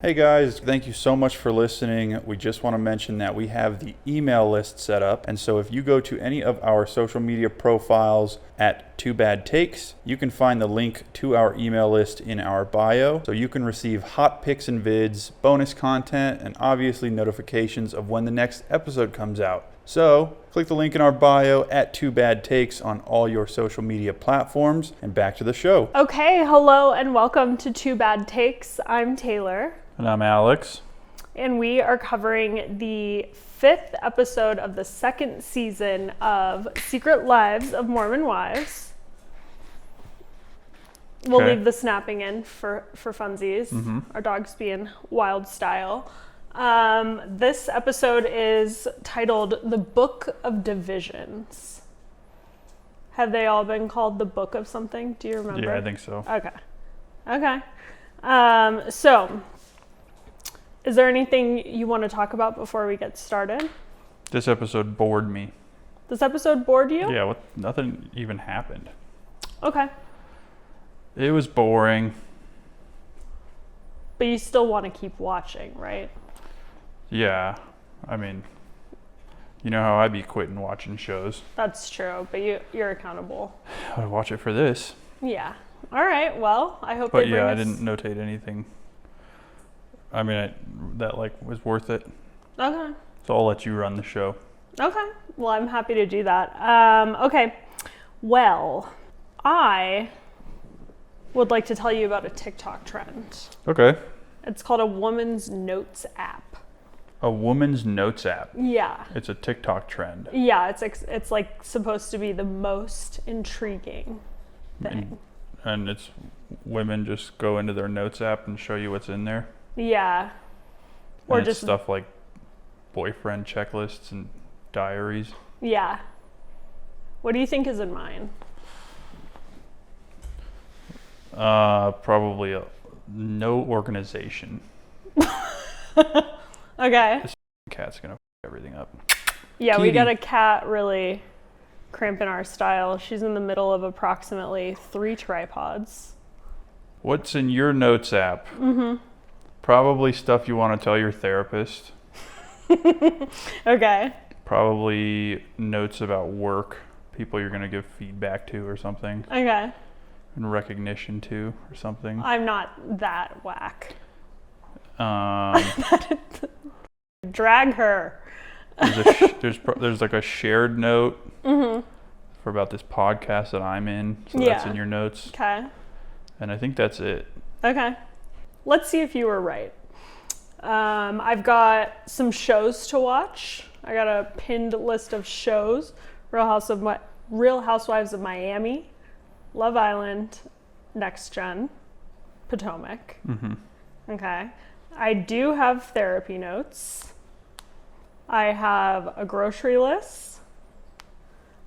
Hey guys, thank you so much for listening. We just want to mention that we have the email list set up. And so if you go to any of our social media profiles at Too Bad Takes, you can find the link to our email list in our bio. So you can receive hot pics and vids, bonus content, and obviously notifications of when the next episode comes out. So click the link in our bio at Too Bad Takes on all your social media platforms, and back to the show. Okay, hello and welcome to Too Bad Takes. I'm Taylor. And I'm Alex. And we are covering the 5th episode of the 2nd season of Secret Lives of Mormon Wives. We'll leave the snapping in for funsies. Our dog's being wild style. This episode is titled The Book of Divisions. Have they all been called the Book of something? Do you remember? Yeah, I think so. Okay. So, is there anything you want to talk about before we get started? This episode bored me. This episode bored you? Yeah, nothing even happened. Okay. It was boring. But you still want to keep watching, right? Yeah, I mean, you know how I be quitting watching shows. That's true, but you're accountable. I watch it for this. Yeah. All right, well, I hope But they bring yeah, us... I didn't notate anything. I mean, that was worth it. Okay. So I'll let you run the show. Okay. Well, I'm happy to do that. Okay. Well, I would like to tell you about a TikTok trend. Okay. It's called a woman's notes app. A woman's notes app. Yeah. It's a TikTok trend. Yeah, it's like supposed to be the most intriguing thing. And it's women just go into their notes app and show you what's in there. Yeah. Or Or just stuff like boyfriend checklists and diaries. Yeah. What do you think is in mine? Probably no organization. Okay. This cat's gonna f everything up. Yeah, Kitty. we got a cat really cramping our style. She's in the middle of approximately 3 tripods. What's in your notes app? Probably stuff you want to tell your therapist. Okay. Probably notes about work, people you're going to give feedback to or something, Okay. and recognition to or something. I'm not that whack. Um, Drag her. there's like a shared note for about this podcast that I'm in, so that's in your notes. Okay. And I think that's it. Okay. Let's see if you were right. I've got some shows to watch. I got a pinned list of shows. Real Housewives of Miami, Love Island, Next Gen, Potomac. Okay. I do have therapy notes. I have a grocery list.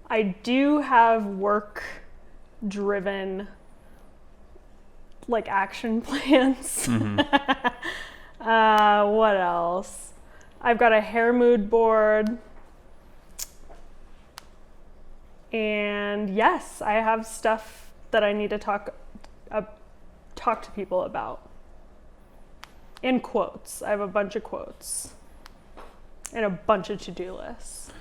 I do have work-driven like action plans. What else? I've got a hair mood board. And yes, I have stuff that I need to talk to people about. In quotes. I have a bunch of quotes. And a bunch of to-do lists.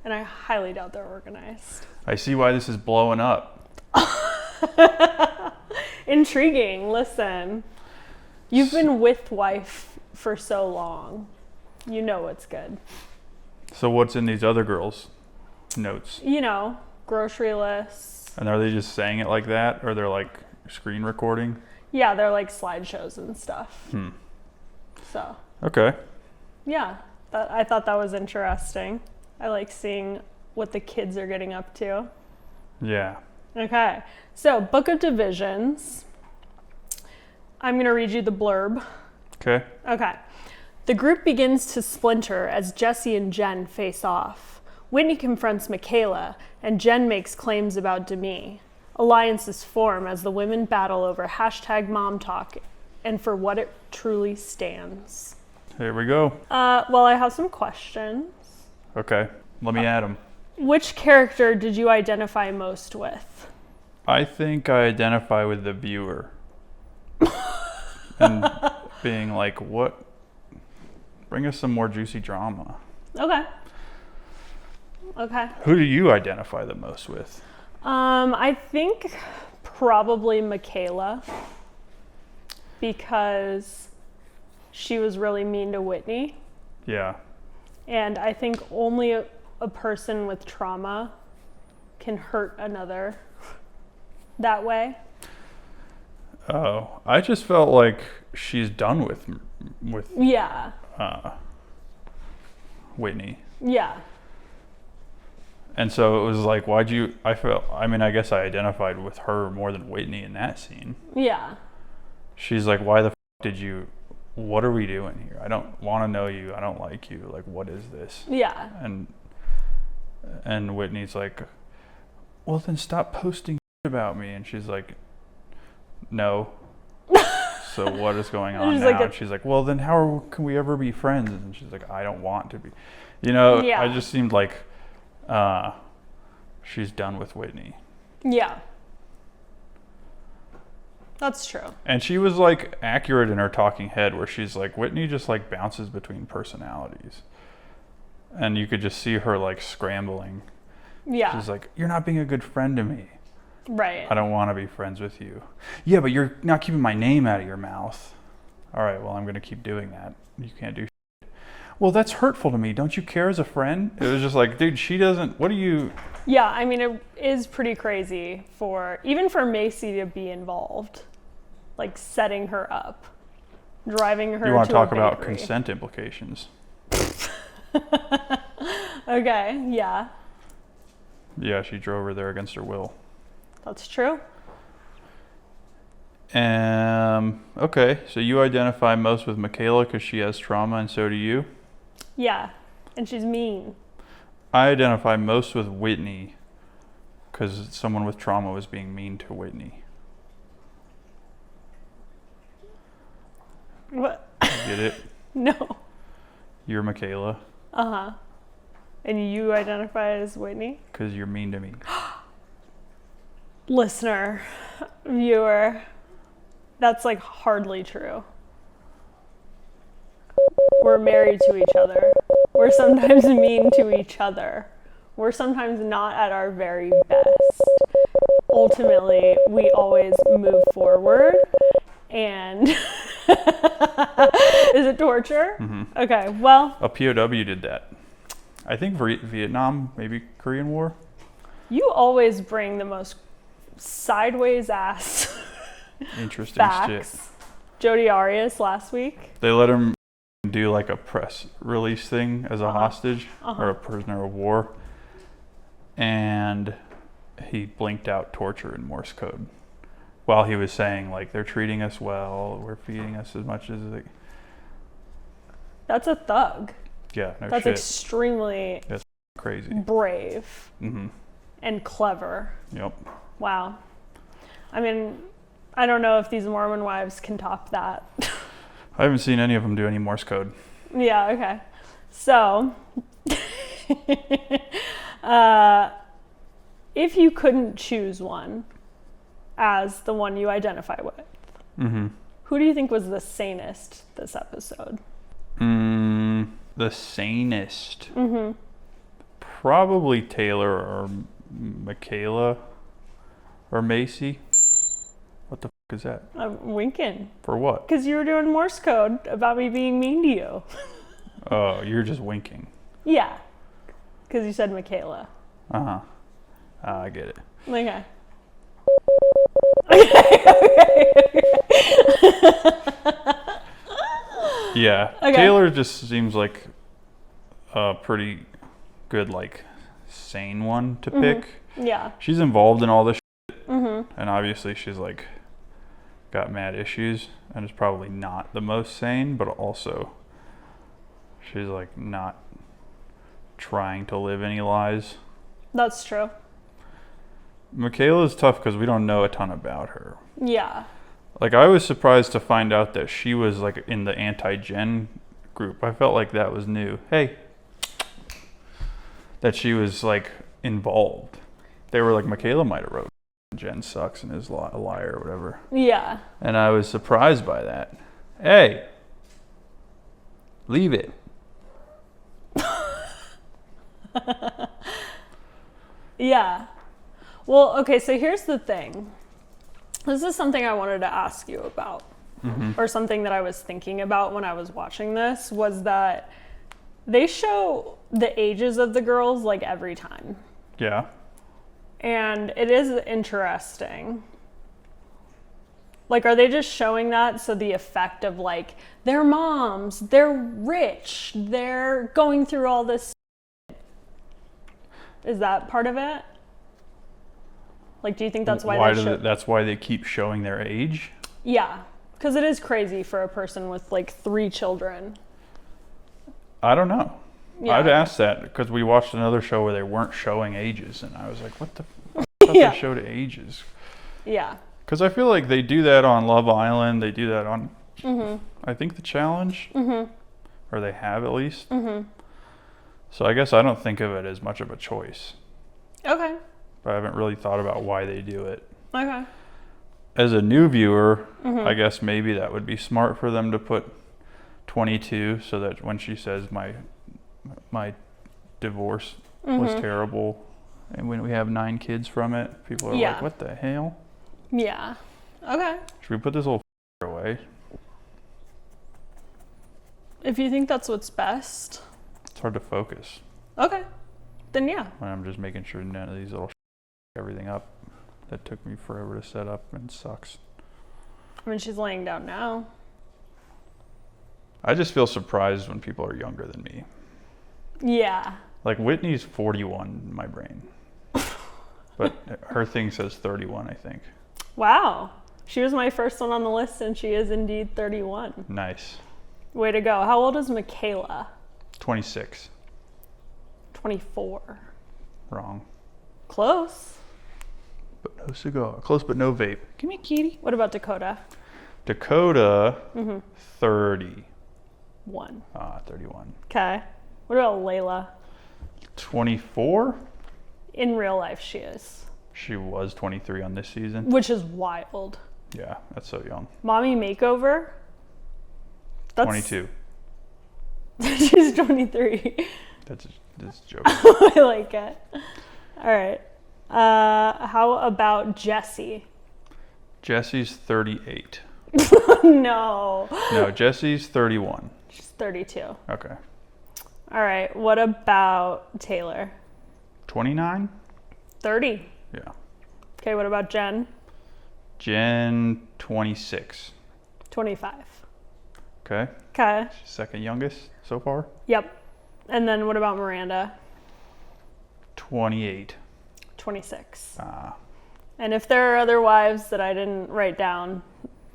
And I highly doubt they're organized. I see why this is blowing up. Intriguing. Listen, you've been with wife for so long. You know what's good. So what's in these other girls' notes? You know, grocery lists. And are they just saying it like that, or they're like screen recording? Yeah, they're like slideshows and stuff. So. Okay. Yeah, I thought that was interesting. I like seeing what the kids are getting up to. Yeah. Okay, so Book of Divisions. I'm going to read you the blurb. Okay. Okay. The group begins to splinter as Jesse and Jen face off. Whitney confronts Mikayla, and Jen makes claims about Demi. Alliances form as the women battle over #MomTalk and for what it truly stands. Here we go. Well, I have some questions. Okay. Let me add them. Which character did you identify most with? I think I identify with the viewer. And being like, what? Bring us some more juicy drama. Okay. Who do you identify the most with? I think probably Mikayla, because she was really mean to Whitney. Yeah. And I think only a person with trauma can hurt another that way. Oh, I just felt like she's done with Yeah. Whitney. Yeah. And so it was like, I guess I identified with her more than Whitney in that scene. Yeah. She's like, why the what are we doing here? I don't want to know you. I don't like you. Like, what is this? Yeah. And Whitney's like, well, then stop posting about me. And she's like, no. So what is going on now? And she's like, well, then how can we ever be friends? And she's like, I don't want to be. Yeah. I just seemed like she's done with Whitney. Yeah. That's true. And she was like accurate in her talking head where she's like, Whitney just like bounces between personalities. And you could just see her like scrambling. Yeah. She's like, you're not being a good friend to me. Right. I don't want to be friends with you. Yeah, but you're not keeping my name out of your mouth. All right, well, I'm going to keep doing that. You can't do shit. Well, that's hurtful to me. Don't you care as a friend? It was just like, dude, she doesn't, what do you... Yeah, I mean, it is pretty crazy even for Macy to be involved, like setting her up, driving her to a bakery. You want to talk about consent implications? Okay, yeah. Yeah, she drove her there against her will. That's true. Okay, so you identify most with Mikayla because she has trauma, and so do you? Yeah, and she's mean. I identify most with Whitney because someone with trauma was being mean to Whitney. What? You get it? No. You're Mikayla. Uh-huh. And you identify as Whitney? Because you're mean to me. Listener, viewer, that's like hardly true. We're married to each other. We're sometimes mean to each other. We're sometimes not at our very best. Ultimately, we always move forward. And is it torture? Mm-hmm. Okay, well. A POW did that. I think Vietnam, maybe Korean War. You always bring the most sideways ass interesting facts. Shit. Jodi Arias last week. They let him do like a press release thing as a hostage or a prisoner of war, and he blinked out torture in Morse code while he was saying like they're treating us well, we're feeding us as much as they. That's a thug. Yeah, no that's shit. Extremely. That's crazy. Brave. Mm-hmm. And clever. Yep. Wow. I mean, I don't know if these Mormon wives can top that. I haven't seen any of them do any Morse code. Yeah, okay. So, if you couldn't choose one as the one you identify with, who do you think was the sanest this episode? The sanest? Probably Taylor or Mikayla or Macy. What the f*** is that? I'm winking. For what? Because you were doing Morse code about me being mean to you. Oh, you're just winking. Yeah. Because you said Mikayla. Uh-huh. I get it. Okay. Yeah. Okay. Taylor just seems like a pretty good, like, sane one to pick. Yeah. She's involved in all this shit. And obviously she's, like, got mad issues and is probably not the most sane, but also she's, like, not trying to live any lies. That's true. Mikayla's tough because we don't know a ton about her. Yeah. Like, I was surprised to find out that she was, like, in the anti-Jen group. I felt like that was new. Hey. That she was, like, involved. They were like, Mikayla might have wrote Jen sucks and is a liar or whatever. Yeah. And I was surprised by that. Hey, Leave it. Yeah. Well, okay, so here's the thing. This is something I wanted to ask you about, or something that I was thinking about when I was watching this, was that they show the ages of the girls like every time. Yeah. And it is interesting. Like, are they just showing that so the effect of like, they're moms, they're rich, they're going through all this? Is that part of it? Like, do you think that's why that's why they keep showing their age? Yeah, because it is crazy for a person with like 3 children. I don't know. Yeah. I'd ask that because we watched another show where they weren't showing ages, and I was like, what the fuck? Yeah. They showed ages. Yeah. Because I feel like they do that on Love Island. They do that on, I think, The Challenge. Or they have at least. So I guess I don't think of it as much of a choice. Okay. But I haven't really thought about why they do it. Okay. As a new viewer, I guess maybe that would be smart for them to put 22 so that when she says my divorce was terrible and when we have 9 kids from it, people are like, what the hell? Yeah. Okay. Should we put this little away? If you think that's what's best. It's hard to focus Okay. Then yeah. when I'm just making sure none of these little everything up. That took me forever to set up and sucks. I mean, she's laying down now. I just feel surprised when people are younger than me. Yeah. Like Whitney's 41 in my brain. But her thing says 31, I think. Wow. She was my first one on the list, and she is indeed 31. Nice. Way to go. How old is Mikayla? 26. 24. Wrong. Close. But no cigar. Close but no vape. Give me a kitty. What about Dakota? Dakota, 30. 1. 31. Okay. What about Layla? 24? In real life, she is. She was 23 on this season. Which is wild. Yeah, that's so young. Mommy makeover? That's 22. She's 23. That's a joke. I like it. All right. How about Jessie? Jesse's 38. No. No, Jesse's 31. She's 32. Okay. All right. What about Taylor? 29? 30. Yeah. Okay. What about Jen? Jen, 26. 25. Okay. Okay. She's second youngest so far. Yep. And then what about Miranda? 28. 26. Ah. And if there are other wives that I didn't write down,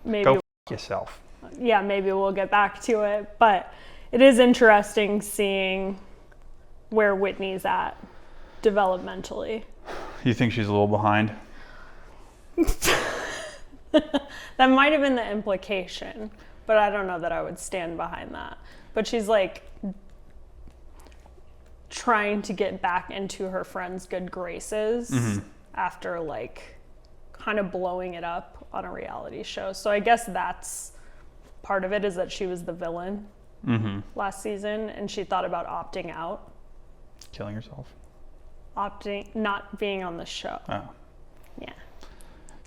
maybe Go yourself. yeah, maybe we'll get back to it. But it is interesting seeing where Whitney's at developmentally. You think she's a little behind? That might have been the implication, but I don't know that I would stand behind that. But she's like trying to get back into her friend's good graces after like kind of blowing it up on a reality show. So I guess that's part of it, is that she was the villain last season and she thought about opting out. Killing herself? Not being on the show. Oh. Yeah.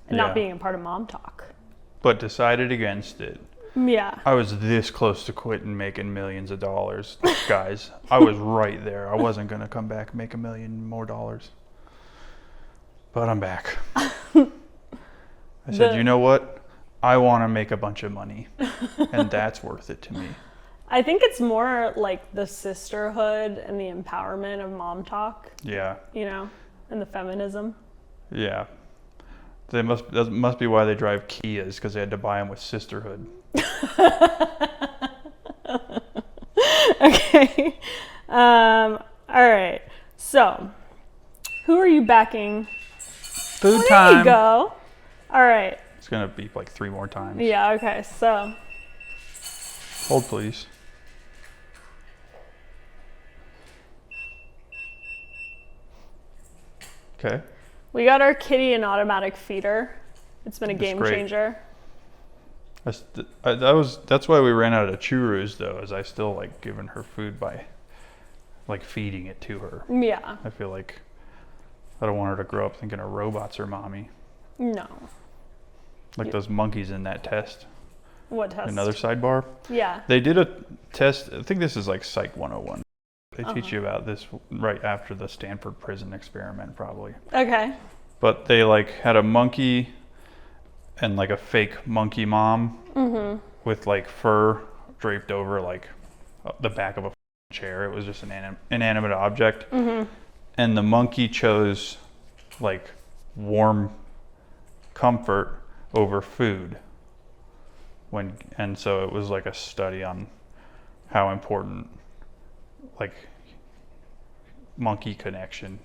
And not being a part of Mom Talk. But decided against it. Yeah. I was this close to quitting making millions of dollars, guys. I was right there. I wasn't going to come back and make $1 million more. But I'm back. I said, you know what? I want to make a bunch of money. And that's worth it to me. I think it's more like the sisterhood and the empowerment of Mom Talk. Yeah. You know, and the feminism. Yeah. That must be why they drive Kias, because they had to buy them with sisterhood. Okay. All right. So, who are you backing? Food time. There you go. All right. It's going to beep like 3 more times. Yeah, okay. So, Hold, please. Okay. we got our kitty an automatic feeder. It's been a That's game great. changer. That's why we ran out of churros though, is I still like giving her food by like feeding it to her. Yeah. I feel like I don't want her to grow up thinking her robots are mommy. No. Like those monkeys in that test. What test? Another sidebar. Yeah. They did a test. I think this is like Psych 101. They teach you about this right after the Stanford prison experiment, probably. Okay. But they like had a monkey and like a fake monkey mom with like fur draped over like the back of a chair. It was just an inanimate object. And the monkey chose like warm comfort over food. And so it was like a study on how important like monkey connection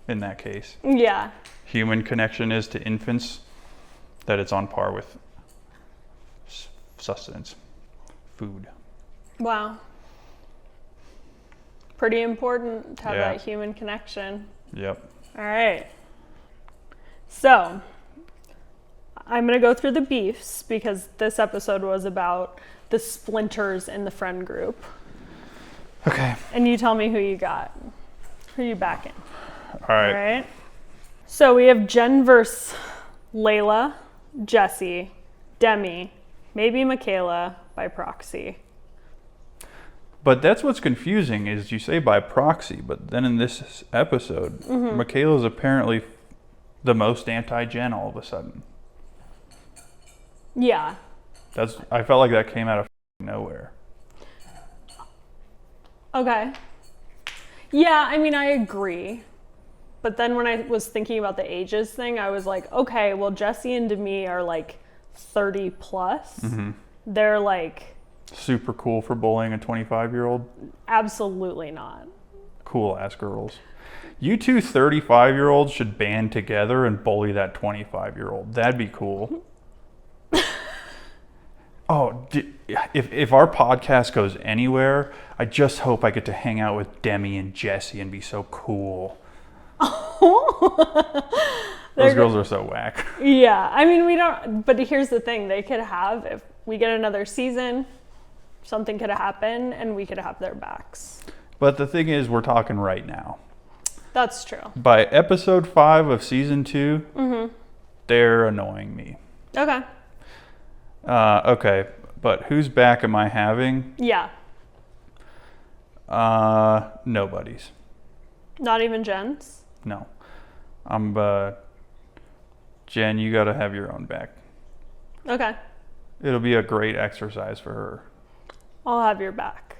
in that case. Yeah. Human connection is to infants, that it's on par with sustenance, food. Wow. Pretty important to have Yeah. that human connection. Yep. All right. So, I'm going to go through the beefs because this episode was about the splinters in the friend group. Okay. And you tell me who you got. Who you backing? All right. All right. So we have Jen versus Layla, Jesse, Demi, maybe Mikayla by proxy. But that's what's confusing is you say by proxy, but then in this episode, Mikayla is apparently the most anti-Jen all of a sudden. Yeah. I felt like that came out of nowhere. Okay. Yeah, I mean, I agree. But then when I was thinking about the ages thing, I was like, okay, well, Jesse and Demi are like 30 plus. They're like... Super cool for bullying a 25-year-old? Absolutely not. Cool ass girls. You two 35-year-olds should band together and bully that 25-year-old. That'd be cool. Oh, if our podcast goes anywhere, I just hope I get to hang out with Demi and Jesse and be so cool. Those girls are so whack. Yeah, I mean, we don't, but here's the thing. They could have, if we get another season, something could happen and we could have their backs. But the thing is, we're talking right now. That's true. By episode 5 of season 2, they're annoying me. Okay. Okay, but whose back am I having? Yeah. Nobody's. Not even Jen's? No. Jen, you gotta have your own back. Okay. It'll be a great exercise for her. I'll have your back.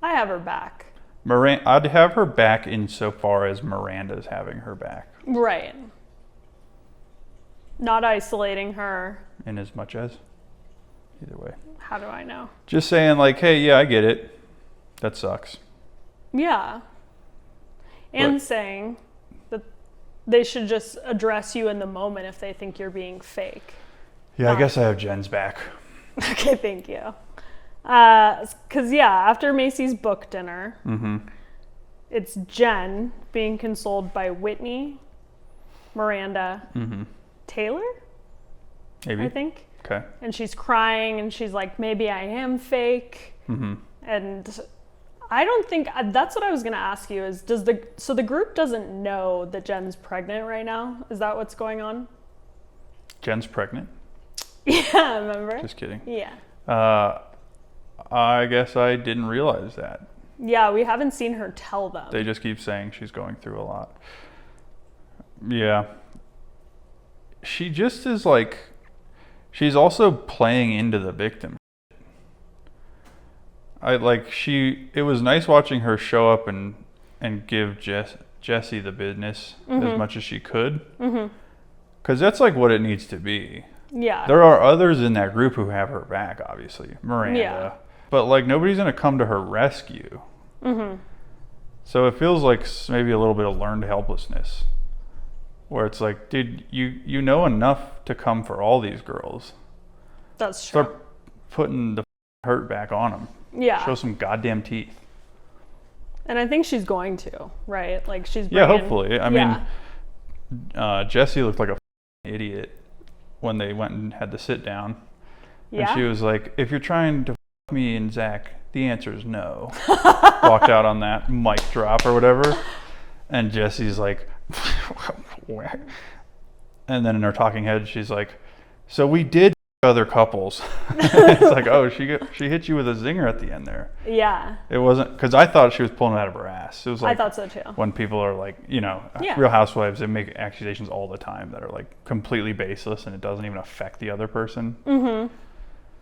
I have her back. I'd have her back insofar as Miranda's having her back. Right. Not isolating her. In as much as? Either way. How do I know? Just saying like, hey, yeah, I get it. That sucks. Yeah. And saying that they should just address you in the moment if they think you're being fake. Yeah, I guess I have Jen's back. Okay, thank you. Because, after Macy's book dinner, it's Jen being consoled by Whitney, Miranda, Taylor, Maybe. I think. Okay. And she's crying and she's like, maybe I am fake. And I don't think, that's what I was going to ask you is, so the group doesn't know that Jen's pregnant right now? Is that what's going on? Jen's pregnant? Yeah, remember? Just kidding. Yeah. I guess I didn't realize that. Yeah, we haven't seen her tell them. They just keep saying she's going through a lot. Yeah. She just is like, she's also playing into the victim. It was nice watching her show up and give Jesse the business as much as she could. Because that's like what it needs to be. Yeah. There are others in that group who have her back, obviously. Miranda. Yeah. But like nobody's going to come to her rescue. So it feels like maybe a little bit of learned helplessness. Where it's like, dude, you know enough to come for all these girls. That's true. Start putting the hurt back on them. Yeah. Show some goddamn teeth. And I think she's going to, right? Like she's Yeah, hopefully. I mean, Jesse looked like a idiot when they went and had to sit down. Yeah. And she was like, if you're trying to f me and Zach, the answer is no. Walked out on that mic drop or whatever. And Jesse's like, and then in her talking head, she's like, so we did other couples. It's like, oh, she hit you with a zinger at the end there. Yeah. It wasn't, because I thought she was pulling it out of her ass. It was like, I thought so too. when people are like, Real Housewives, they make accusations all the time that are like completely baseless and it doesn't even affect the other person. Mm-hmm.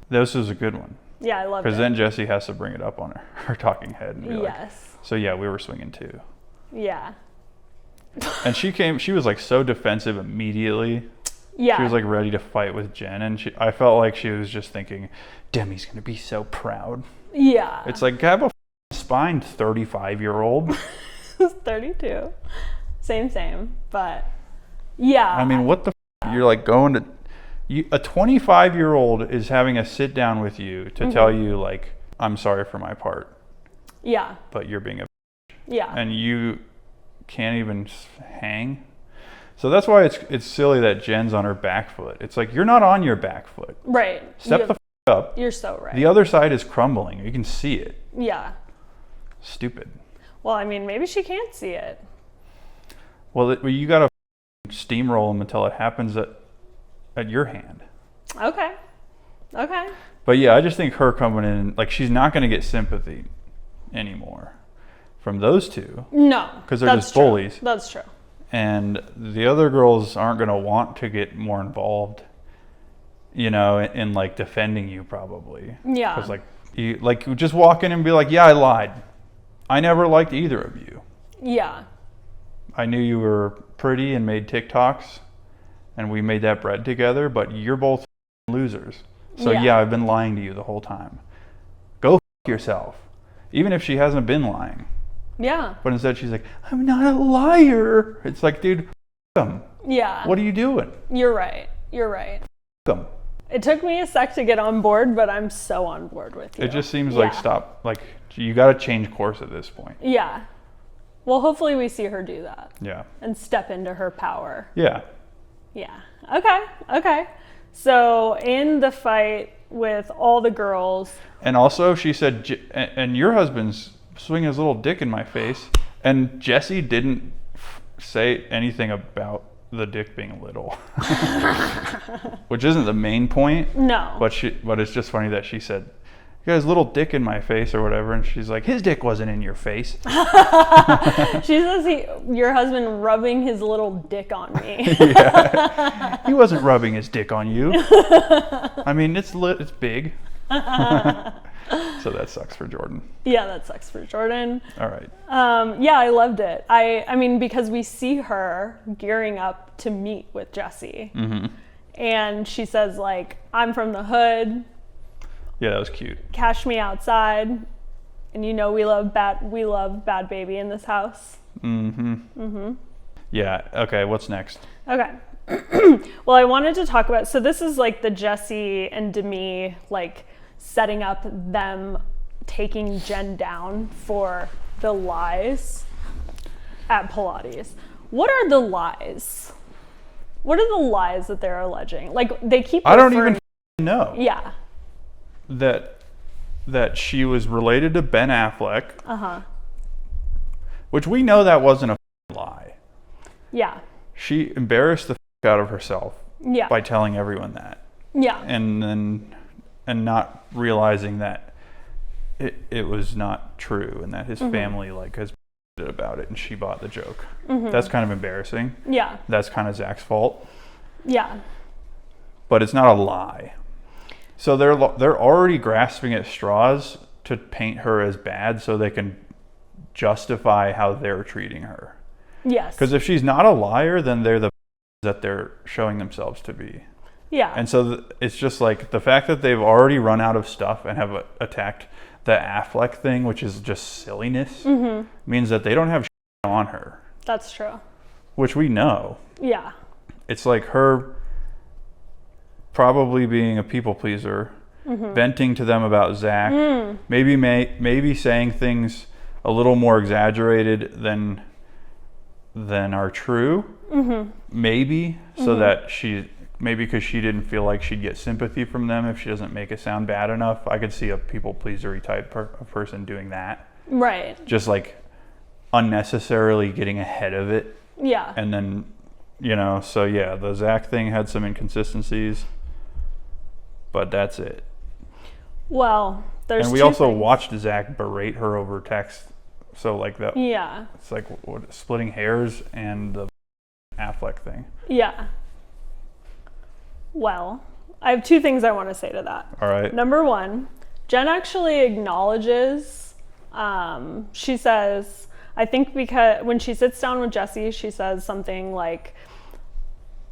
This was a good one. Yeah, I loved it. Because then Jessie has to bring it up on her talking head and be like, so yeah, we were swinging too. Yeah. And she was like so defensive immediately. Yeah. She was like ready to fight with Jen, and I felt like she was just thinking, Demi's gonna be so proud. Yeah. It's like, have a spine, 35-year-old. 32. Same. But yeah. I mean, what the you're like going to a 25-year-old is having a sit down with you to tell you like, I'm sorry for my part. Yeah. But you're being a yeah. And you can't even hang. So that's why it's silly that Jen's on her back foot. It's like, you're not on your back foot. Right. Step the up. You're so right. The other side is crumbling. You can see it. Yeah. Stupid. Well, I mean, maybe she can't see it. Well, you got to steamroll them until it happens at your hand. Okay. But yeah, I just think her coming in, like, she's not going to get sympathy anymore from those two. No. Because they're just bullies. That's true. And the other girls aren't going to want to get more involved, in like defending you probably. Yeah. Because you just walk in and be like, yeah, I lied. I never liked either of you. Yeah. I knew you were pretty and made TikToks and we made that bread together, but you're both losers. So yeah, I've been lying to you the whole time. Go f yourself. Even if she hasn't been lying. Yeah. But instead she's like, I'm not a liar. It's like, dude, f them. Yeah. What are you doing? You're right. F them. It took me a sec to get on board, but I'm so on board with you. It just seems like you got to change course at this point. Yeah. Well, hopefully we see her do that. Yeah. And step into her power. Yeah. Yeah. Okay. So in the fight with all the girls. And also she said, and your husband's swinging his little dick in my face. And Jessie didn't say anything about the dick being little. Which isn't the main point. No. But it's just funny that she said, you got his little dick in my face or whatever, and she's like, his dick wasn't in your face. She says your husband rubbing his little dick on me. Yeah. He wasn't rubbing his dick on you. I mean, it's big. So that sucks for Jordan. Yeah, that sucks for Jordan. All right. Yeah, I loved it. I mean, because we see her gearing up to meet with Jessie. Mm-hmm. And she says, like, I'm from the hood. Yeah, that was cute. Cash me outside. And we love bad baby in this house. Mm-hmm. Mm-hmm. Yeah, okay, what's next? Okay. Well, I wanted to talk about, so this is like the Jessie and Demi, like, setting up them taking Jen down for the lies at Pilates. What are the lies? What are the lies that they're alleging? Like, they keep I don't even know. Yeah. That she was related to Ben Affleck. Uh-huh. Which we know that wasn't a lie. Yeah. She embarrassed the out of herself. Yeah. By telling everyone that. Yeah. And not realizing that it was not true and that his family has about it and she bought the joke. Mm-hmm. That's kind of embarrassing. Yeah. That's kind of Zach's fault. Yeah. But it's not a lie. So they're already grasping at straws to paint her as bad so they can justify how they're treating her. Yes. Because if she's not a liar, then they're the that they're showing themselves to be. Yeah. And so it's just like the fact that they've already run out of stuff and have attacked the Affleck thing, which is just silliness, means that they don't have on her. That's true. Which we know. Yeah. It's like her probably being a people pleaser, venting to them about Zach, maybe saying things a little more exaggerated than are true, maybe, so that she maybe because she didn't feel like she'd get sympathy from them if she doesn't make it sound bad enough. I could see a people pleasery type person doing that. Right. Just like unnecessarily getting ahead of it. Yeah. And then, so yeah, the Zach thing had some inconsistencies, but that's it. Well, there's and we also watched Zach berate her over text. So like that. Yeah. It's like splitting hairs and the Affleck thing. Yeah. Well, I have 2 things I want to say to that. All right. Number 1, Jen actually acknowledges, she says, I think because when she sits down with Jesse, she says something like,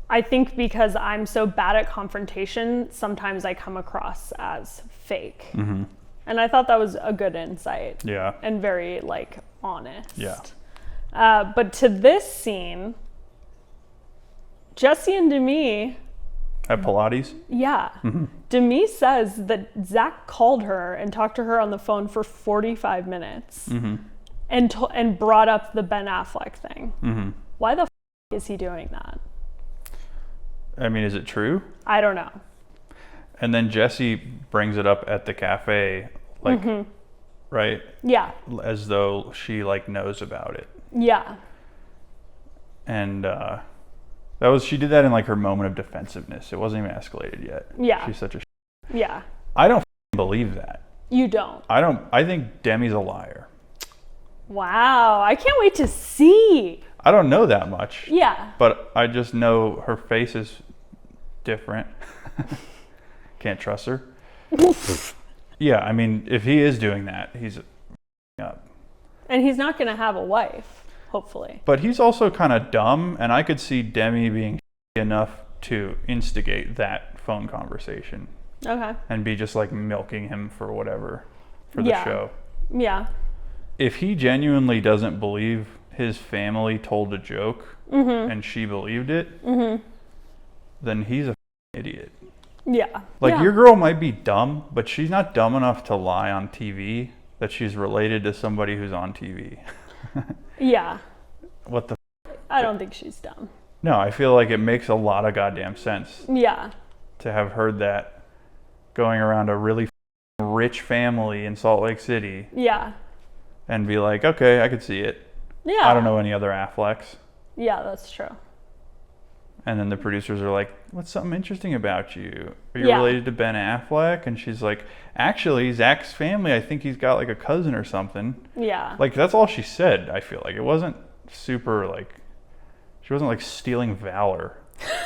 I think because I'm so bad at confrontation, sometimes I come across as fake. Mm-hmm. And I thought that was a good insight. Yeah. And very, like, honest. Yeah. But to this scene, Jesse and Demi... At Pilates? Yeah. Mm-hmm. Demi says that Zach called her and talked to her on the phone for 45 minutes and brought up the Ben Affleck thing. Mm-hmm. Why the is he doing that? I mean, is it true? I don't know. And then Jesse brings it up at the cafe, like, right? Yeah. As though she, like, knows about it. Yeah. And she did that in, like, her moment of defensiveness. It wasn't even escalated yet. Yeah. She's such a Yeah. I don't believe that. You don't? I think Demi's a liar. Wow. I can't wait to see. I don't know that much. Yeah. But I just know her face is different. Can't trust her. Yeah, I mean, if he is doing that, he's up. And he's not going to have a wife, hopefully. But he's also kind of dumb, and I could see Demi being enough to instigate that phone conversation. Okay. And be just like milking him for whatever for the show. Yeah. If he genuinely doesn't believe his family told a joke and she believed it, then he's a idiot. Yeah. Like, your girl might be dumb, but she's not dumb enough to lie on TV that she's related to somebody who's on TV. Yeah. What the I don't think she's dumb. No, I feel like it makes a lot of goddamn sense. Yeah. To have heard that going around a really rich family in Salt Lake City. Yeah. And be like, okay, I could see it. Yeah. I don't know any other Afflecks. Yeah, that's true. And then the producers are like, what's something interesting about you? Are you related to Ben Affleck? And she's like, actually, Zach's family, I think he's got like a cousin or something. Yeah. Like, that's all she said, I feel like. It wasn't super, like, she wasn't like stealing valor.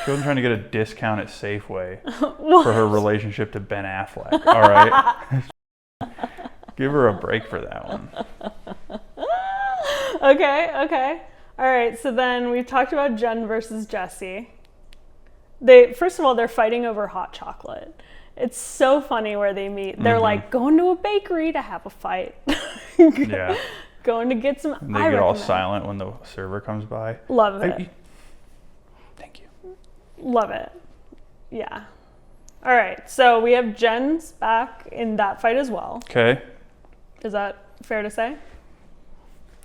She wasn't trying to get a discount at Safeway for her relationship to Ben Affleck. All right? Give her a break for that one. Okay. All right, so then we've talked about Jen versus Jesse. First of all, they're fighting over hot chocolate. It's so funny where they meet. They're like going to a bakery to have a fight. Yeah. Going to get some. And they get all silent when the server comes by. Love it. Thank you. Love it. Yeah. All right, so we have Jen's back in that fight as well. Okay. Is that fair to say?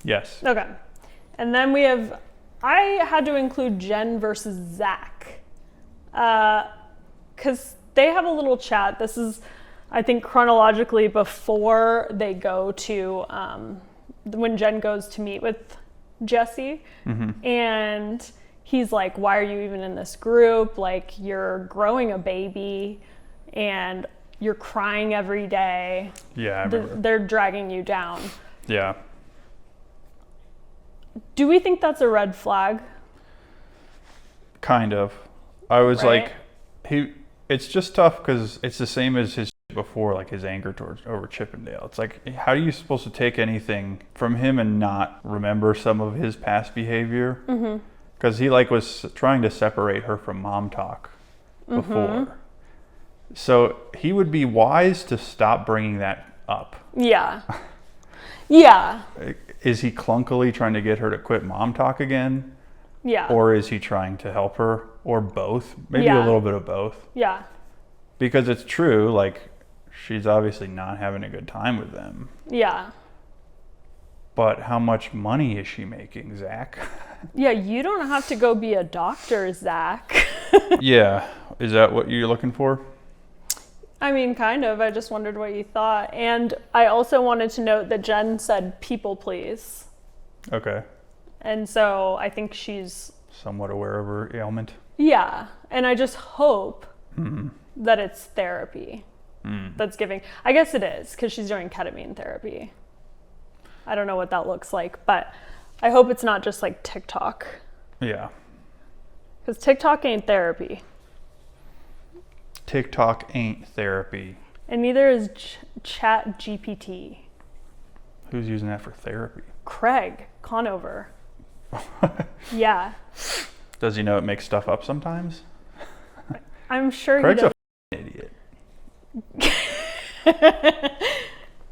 Yes. Okay. And then I had to include Jen versus Zach. Because they have a little chat. This is, I think, chronologically before they go to, when Jen goes to meet with Jesse. Mm-hmm. And he's like, why are you even in this group? Like, you're growing a baby and you're crying every day. Yeah, I remember. They're dragging you down. Yeah. Do we think that's a red flag? Kind of. I was like, it's just tough because it's the same as his before, like his anger over Chippendale. It's like, how are you supposed to take anything from him and not remember some of his past behavior? Because he like was trying to separate her from mom talk before. So he would be wise to stop bringing that up. Yeah. Yeah. Is he clunkily trying to get her to quit mom talk again? Yeah. Or is he trying to help her? Or both? Maybe a little bit of both. Yeah. Because it's true, like, she's obviously not having a good time with them. Yeah. But how much money is she making, Zach? Yeah, you don't have to go be a doctor, Zach. Yeah. Is that what you're looking for? I mean, kind of. I just wondered what you thought. And I also wanted to note that Jen said people please. Okay. And so I think she's Somewhat aware of her ailment. Yeah. And I just hope that it's therapy that's giving. I guess it is, because she's doing ketamine therapy. I don't know what that looks like, but I hope it's not just like TikTok. Yeah. Because TikTok ain't therapy. TikTok ain't therapy. And neither is ChatGPT. Who's using that for therapy? Craig Conover. Yeah. Does he know it makes stuff up sometimes? I'm sure Craig's he a idiot.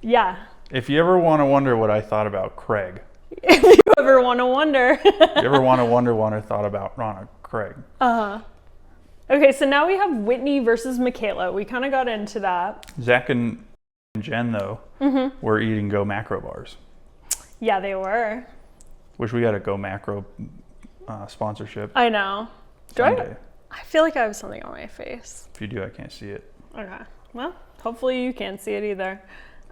Yeah. If you ever want to wonder what I thought about Craig. If you ever want to wonder. You ever want to wonder what I thought about Craig? Uh-huh. Okay, so now we have Whitney versus Mikayla. We kind of got into that. Zach and Jen, though, were eating Go Macro bars. Yeah, they were. Wish we had a Go Macro sponsorship. I know. Someday. I feel like I have something on my face. If you do, I can't see it. Okay. Well, hopefully you can't see it either.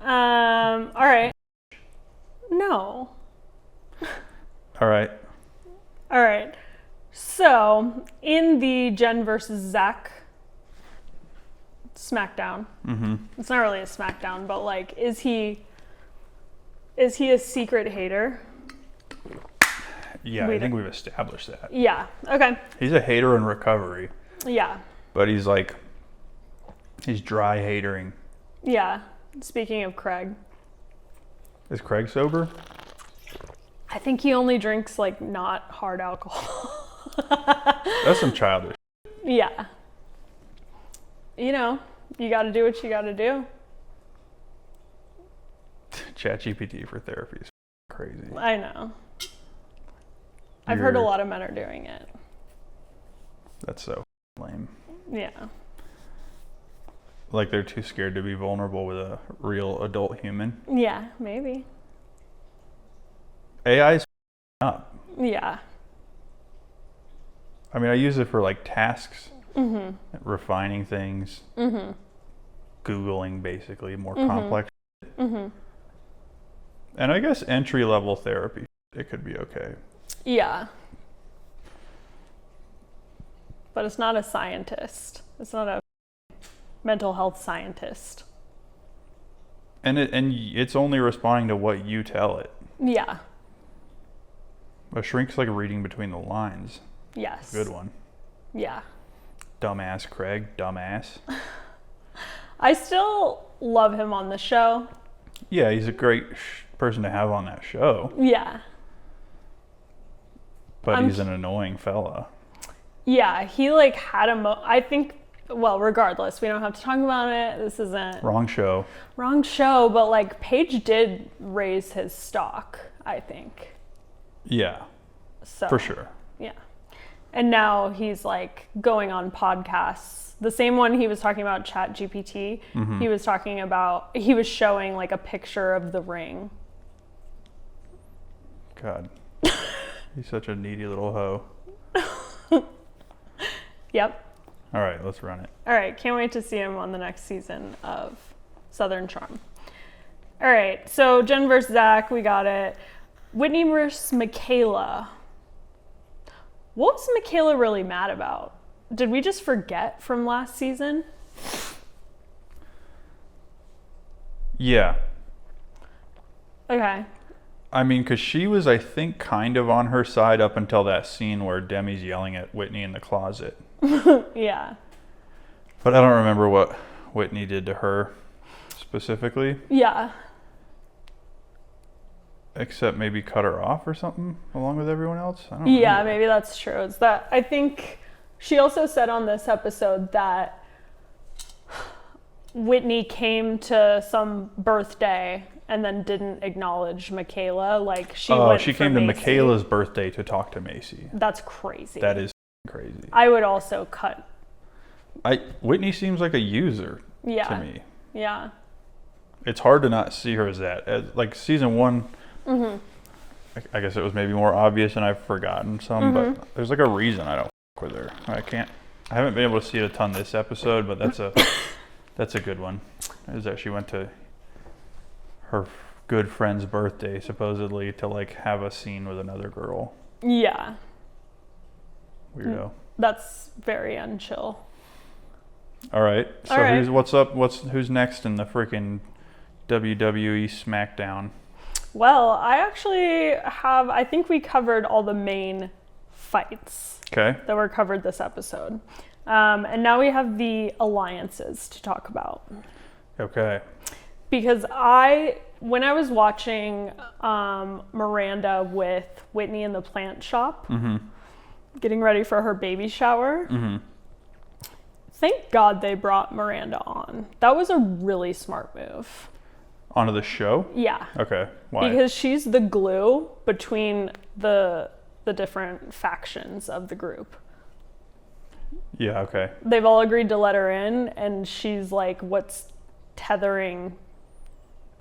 All right. No. All right. All right. So, in the Jen versus Zach SmackDown, it's not really a SmackDown, but like, is he a secret hater? Yeah, I think we've established that. Yeah. Okay. He's a hater in recovery. Yeah. But he's dry hatering. Yeah. Speaking of Craig. Is Craig sober? I think he only drinks like not hard alcohol. That's some childish. Yeah. You know, you got to do what you got to do. ChatGPT for therapy is crazy. I know. I've heard a lot of men are doing it. That's so lame. Yeah. Like they're too scared to be vulnerable with a real adult human. Yeah, maybe. AI's up. Yeah. I mean, I use it for like tasks, refining things, Googling basically more complex. And I guess entry-level therapy, it could be okay. Yeah. But it's not a scientist. It's not a mental health scientist. And it's only responding to what you tell it. Yeah. A shrink's like reading between the lines. Yes. Good one. Yeah. Dumbass Craig, dumbass. I still love him on the show. Yeah, he's a great person to have on that show. Yeah. But he's an annoying fella. Yeah, he like had I think, well, regardless, we don't have to talk about it. This isn't... Wrong show, but like Paige did raise his stock, I think. Yeah, So for sure. Yeah. And now he's like going on podcasts. The same one he was talking about, ChatGPT, he was showing like a picture of the ring. God, he's such a needy little hoe. Yep. All right, let's run it. All right, can't wait to see him on the next season of Southern Charm. All right, so Jen versus Zach, we got it. Whitney versus Mikayla. What was Mikayla really mad about? Did we just forget from last season? Yeah. Okay. I mean, because she was, I think, kind of on her side up until that scene where Demi's yelling at Whitney in the closet. Yeah. But I don't remember what Whitney did to her specifically. Yeah. Except maybe cut her off or something along with everyone else. I don't Yeah, remember. maybe that's true. It's that I think she also said on this episode that Whitney came to some birthday and then didn't acknowledge Mikayla. Like she came to Macy. Mikayla's birthday to talk to Macy. That's crazy. That is crazy. I would also cut. Whitney seems like a user to me. Yeah. It's hard to not see her as that. Like season one, I guess it was maybe more obvious and I've forgotten some, but there's like a reason I don't fuck with her. I haven't been able to see it a ton this episode, but that's a good one. Is that she went to her good friend's birthday, supposedly, to like have a scene with another girl. Yeah. Weirdo. That's very unchill. All right. So All right. what's up? Who's next in the freaking WWE SmackDown? Well, I think we covered all the main fights that were covered this episode. And now we have the alliances to talk about. Okay. Because when I was watching Miranda with Whitney in the plant shop, getting ready for her baby shower, thank God they brought Miranda on. That was a really smart move. Onto the show? Yeah. Okay. Why? Because she's the glue between the different factions of the group. Yeah, okay. They've all agreed to let her in, and she's like what's tethering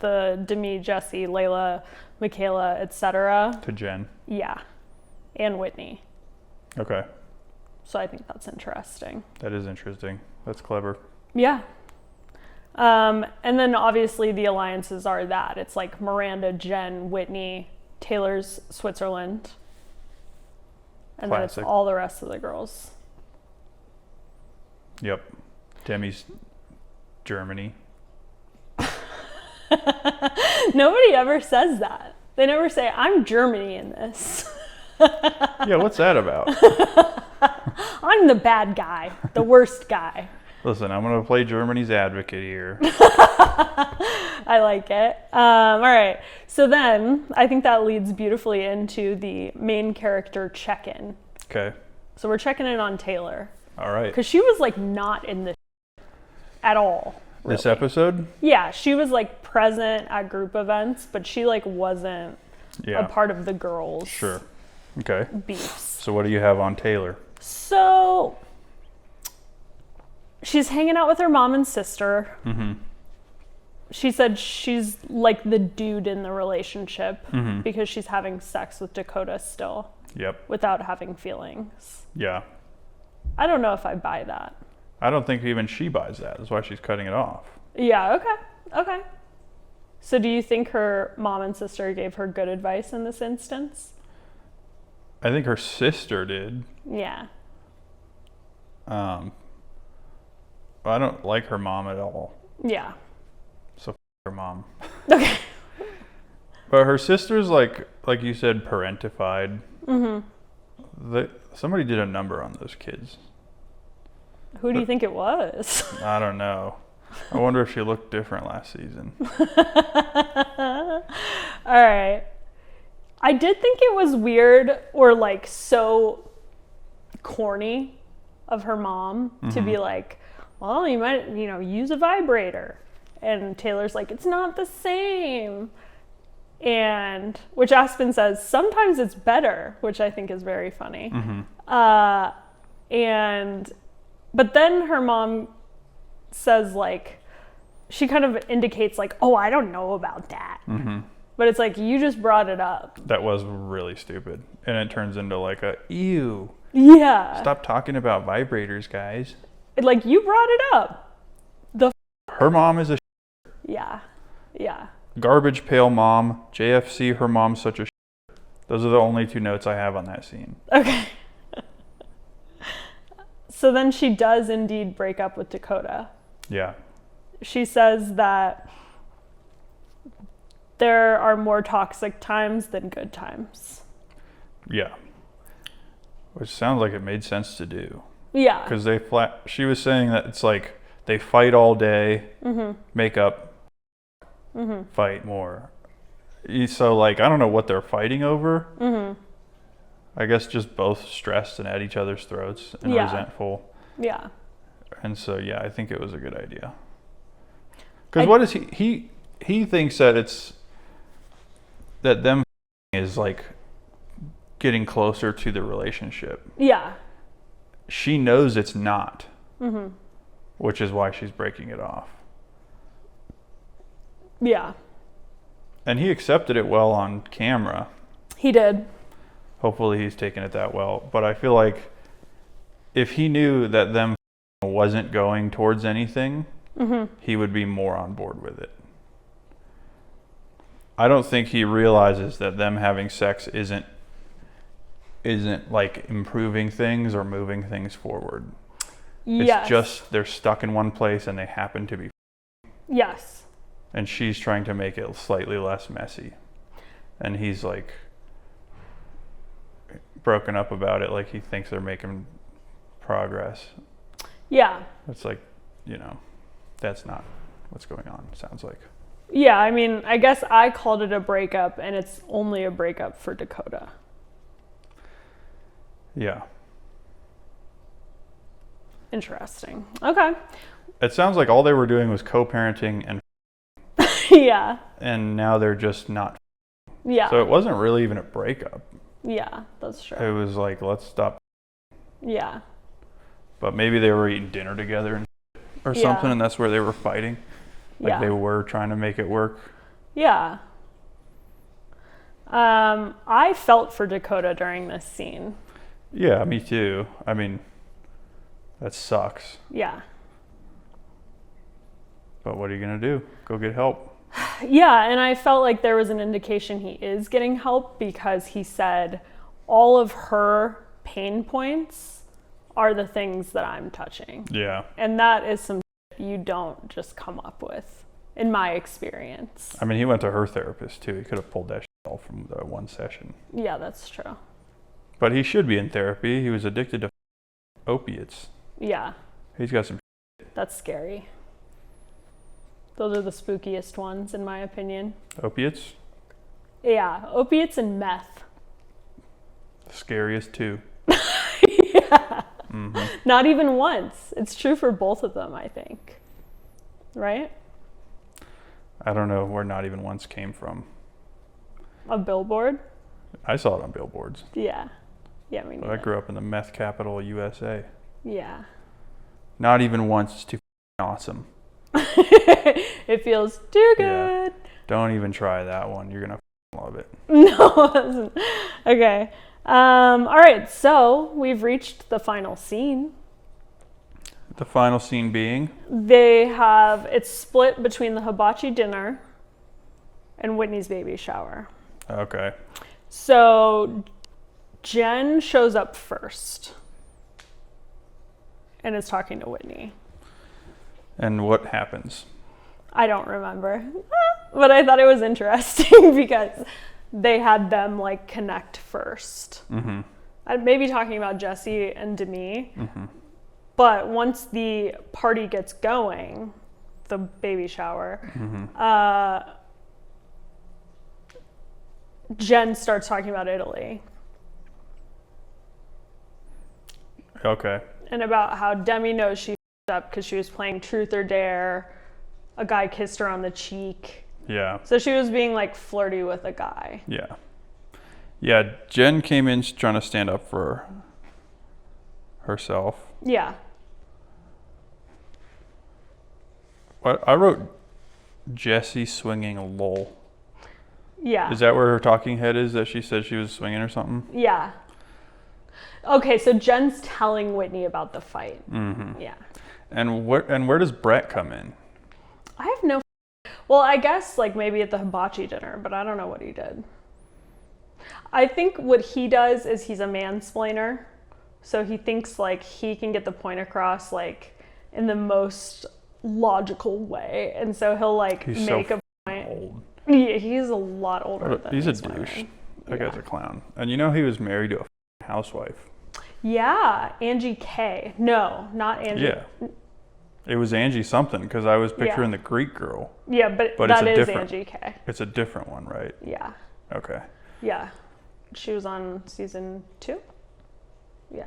the Demi, Jesse, Layla, Mikayla, etc. To Jen. Yeah. And Whitney. Okay. So I think that's interesting. That is interesting. That's clever. Yeah. And then obviously the alliances are that. It's like Miranda, Jen, Whitney, Taylor's Switzerland. And Classic. then it's all the rest of the girls. Yep. Demi's Germany. Nobody ever says that. They never say, I'm Germany in this. Yeah, what's that about? I'm the bad guy, the worst guy. Listen, I'm going to play Germany's advocate here. I like it. All right. So then I think that leads beautifully into the main character check-in. Okay. So we're checking in on Taylor. All right. Because she was like not in this at all. Really. This episode? Yeah, she was like present at group events, but she like wasn't a part of the girls' Okay. beefs. So what do you have on Taylor? So she's hanging out with her mom and sister. She said she's like the dude in the relationship because she's having sex with Dakota still. Yep. Without having feelings. Yeah. I don't know if I buy that. I don't think even she buys that. That's why she's cutting it off. Yeah, okay. So do you think her mom and sister gave her good advice in this instance? I think her sister did. Yeah. I don't like her mom at all. Yeah. So her mom. Okay. But her sister's like you said, parentified. Somebody did a number on those kids. Who do you think it was? I don't know. I wonder if she looked different last season. All right. I did think it was weird or like so corny of her mom to be like, well, you might, use a vibrator. And Taylor's like, it's not the same. And which Aspen says, sometimes it's better, which I think is very funny. But then her mom says like, she kind of indicates like, oh, I don't know about that. But it's like, you just brought it up. That was really stupid. And it turns into like a, ew. Yeah. Stop talking about vibrators, guys. Like, you brought it up. Her mom is a Yeah. garbage pail mom. JFC, her mom's such a Those are the only two notes I have on that scene. Okay. So then she does indeed break up with Dakota. Yeah. She says that there are more toxic times than good times. Yeah. Which sounds like it made sense to do. Yeah. Because she was saying that it's like they fight all day, make up, fight more. So like, I don't know what they're fighting over. I guess just both stressed and at each other's throats and resentful. Yeah. And so, yeah, I think it was a good idea. Because what is he thinks that it's, that them is like getting closer to the relationship. Yeah. She knows it's not, which is why she's breaking it off. Yeah. And he accepted it well on camera. He did. Hopefully he's taking it that well. But I feel like if he knew that them wasn't going towards anything, he would be more on board with it. I don't think he realizes that them having sex isn't like improving things or moving things forward. Yes. It's just they're stuck in one place and they happen to be. Yes. And she's trying to make it slightly less messy. And he's like broken up about it, like he thinks they're making progress. Yeah. It's like, that's not what's going on, it sounds like. Yeah, I mean, I guess I called it a breakup, and it's only a breakup for Dakota. Yeah. Interesting. Okay. It sounds like all they were doing was co-parenting and Yeah. and now they're just not. Yeah. So it wasn't really even a breakup. Yeah, that's true. It was like, let's stop. Yeah. But maybe they were eating dinner together or something, and that's where they were fighting. Like they were trying to make it work. Yeah. I felt for Dakota during this scene. Yeah, me too. I mean, that sucks. Yeah. But what are you going to do? Go get help. Yeah, and I felt like there was an indication he is getting help because he said all of her pain points are the things that I'm touching. Yeah. And that is some you don't just come up with, in my experience. I mean, he went to her therapist too. He could have pulled that all from the one session. Yeah, that's true. But he should be in therapy. He was addicted to opiates. Yeah. He's got some. That's scary. Those are the spookiest ones, in my opinion. Opiates? Yeah, opiates and meth. The scariest too. Yeah. Mm-hmm. Not even once. It's true for both of them, I think. Right? I don't know where not even once came from. A billboard? I saw it on billboards. Yeah. Yeah, me neither. I grew up in the meth capital of USA. Yeah. Not even once. It's too awesome. It feels too good. Yeah. Don't even try that one. You're going to love it. No, it doesn't. Okay. All right. So we've reached the final scene. The final scene being? It's split between the hibachi dinner and Whitney's baby shower. Okay. So Jen shows up first and is talking to Whitney. And what happens? I don't remember, but I thought it was interesting because they had them like connect first. Mm-hmm. I'd maybe talking about Jesse and Demi, mm-hmm. But once the party gets going, the baby shower, mm-hmm. Jen starts talking about Italy. Okay. And about how Demi knows she f***ed up because she was playing Truth or Dare. A guy kissed her on the cheek. Yeah. So she was being like flirty with a guy. Yeah. Yeah, Jen came in trying to stand up for herself. Yeah. What I wrote Jessie swinging a lol. Yeah. Is that where her talking head is, that she said she was swinging or something? Yeah. Okay, so Jen's telling Whitney about the fight. Mm-hmm. Yeah. And where does Brett come in? I have no... Well, I guess like maybe at the hibachi dinner, but I don't know what he did. I think what he does is he's a mansplainer. So he thinks like he can get the point across like in the most logical way. And so he'll like make a point. Old. Yeah, he's a lot older than He's a these douche. women. That guy's a clown. And you know he was married to a housewife. Yeah, Angie K. No, not Angie. Yeah. It was Angie something, because I was picturing the Greek girl. Yeah, but that is Angie K. It's a different one, right? Yeah. Okay. Yeah. She was on season 2? Yeah.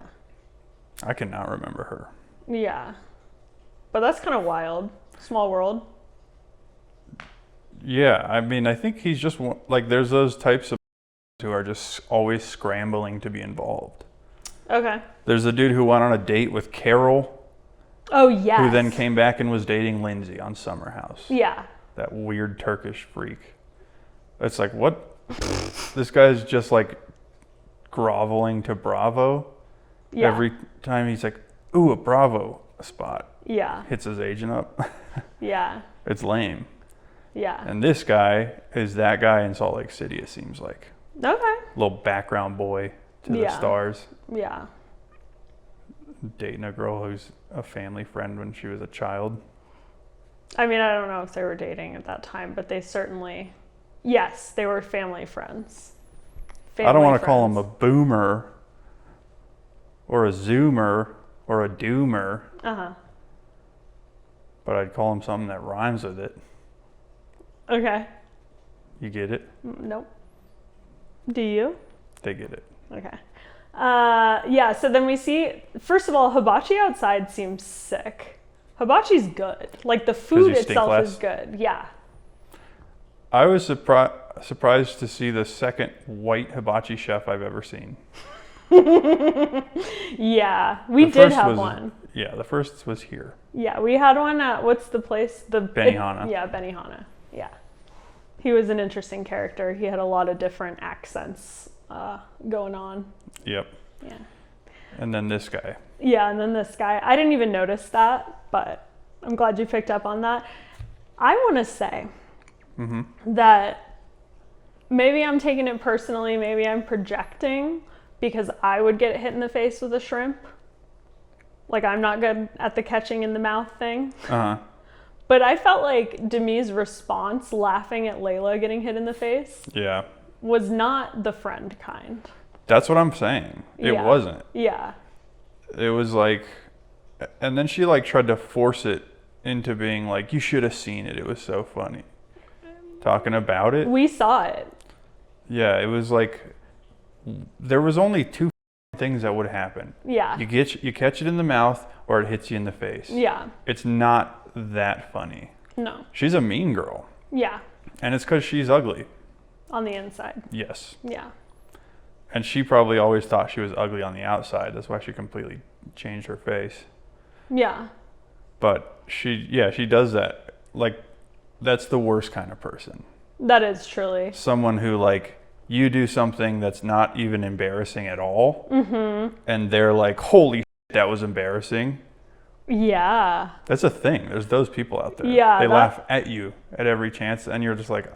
I cannot remember her. Yeah. But that's kind of wild. Small world. Yeah, I mean, I think he's just, like, there's those types of who are just always scrambling to be involved. Okay. There's a dude who went on a date with Carol. Oh, yes. Who then came back and was dating Lindsay on Summer House. Yeah. That weird Turkish freak. It's like, what This guy's just like groveling to Bravo. Yeah. Every time he's like, ooh, a Bravo spot. Yeah. Hits his agent up. Yeah. It's lame. Yeah. And this guy is that guy in Salt Lake City, it seems like. Okay. Little background boy to the stars. Yeah. Dating a girl who's a family friend when she was a child. I mean, I don't know if they were dating at that time, but they certainly, yes, they were family friends. I don't want to call him a boomer or a zoomer or a doomer. Uh-huh. But I'd call him something that rhymes with it. Okay. You get it? Nope. Do you? They get it. Okay. Yeah, so then we see, first of all, hibachi outside seems sick. Hibachi's good. Like, the food itself is good. Yeah. I was surprised to see the second white hibachi chef I've ever seen. Yeah, we did have one. Yeah, the first was here. Yeah, we had one at, what's the place? Benihana. Yeah, Benihana. Yeah. He was an interesting character. He had a lot of different accents going on. Yep. Yeah. And then this guy. Yeah, and then this guy. I didn't even notice that, but I'm glad you picked up on that. I want to say that maybe I'm taking it personally, maybe I'm projecting, because I would get hit in the face with a shrimp. Like, I'm not good at the catching in the mouth thing. Uh-huh. But I felt like Demi's response, laughing at Layla getting hit in the face, was not the friend kind. That's what I'm saying. It wasn't. Yeah. It was like, and then she like tried to force it into being like, you should have seen it. It was so funny. Talking about it. We saw it. Yeah, it was like, there was only two things that would happen. Yeah. You catch it in the mouth or it hits you in the face. Yeah. It's not that funny. No. She's a mean girl. Yeah. And it's because she's ugly. On the inside. Yes. Yeah. And she probably always thought she was ugly on the outside. That's why she completely changed her face. Yeah. But she does that. Like, that's the worst kind of person. That is truly. Someone who, like, you do something that's not even embarrassing at all. Mm-hmm. And they're like, holy shit, that was embarrassing. Yeah. That's a thing. There's those people out there. Yeah. They laugh at you at every chance. And you're just like,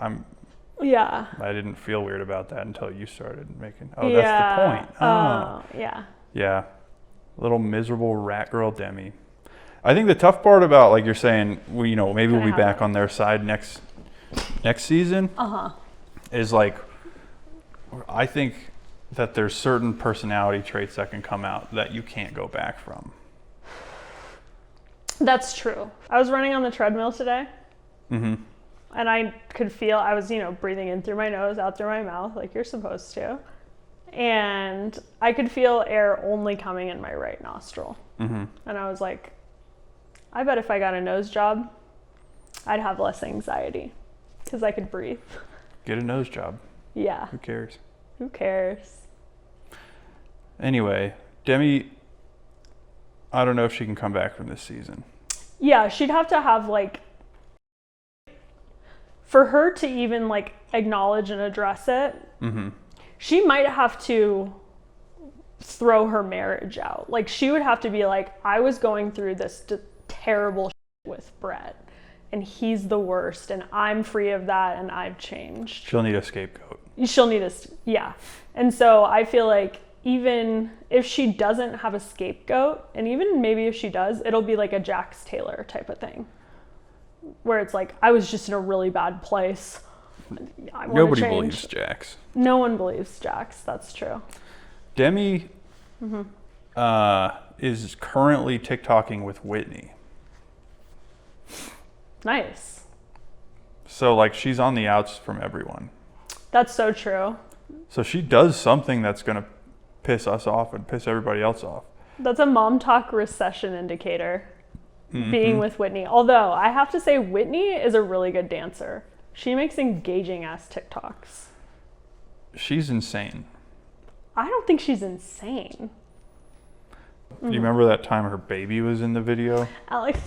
Yeah. I didn't feel weird about that until you started making, that's the point. Oh. Yeah. Yeah. Little miserable rat girl Demi. I think the tough part about, like you're saying, maybe we'll be back on their side next season. Is like, I think that there's certain personality traits that can come out that you can't go back from. That's true. I was running on the treadmill today. Mm-hmm. And I could feel, I was, breathing in through my nose, out through my mouth, like you're supposed to. And I could feel air only coming in my right nostril. Mm-hmm. And I was like, I bet if I got a nose job, I'd have less anxiety because I could breathe. Get a nose job. Yeah. Who cares? Who cares? Anyway, Demi, I don't know if she can come back from this season. Yeah, she'd have to have, like, for her to even, like, acknowledge and address it, she might have to throw her marriage out. Like, she would have to be like, I was going through this terrible shit with Brett, and he's the worst, and I'm free of that, and I've changed. She'll need a scapegoat. She'll need yeah. And so I feel like even if she doesn't have a scapegoat, and even maybe if she does, it'll be like a Jax Taylor type of thing, where it's like, I was just in a really bad place. Nobody believes Jax. No one believes Jax. That's true. Demi is currently TikToking with Whitney. Nice. So, like, she's on the outs from everyone. That's so true. So she does something that's going to piss us off and piss everybody else off. That's a mom talk recession indicator, being with Whitney. Although, I have to say, Whitney is a really good dancer. She makes engaging ass TikToks. She's insane. I don't think she's insane. You remember that time her baby was in the video? Alex.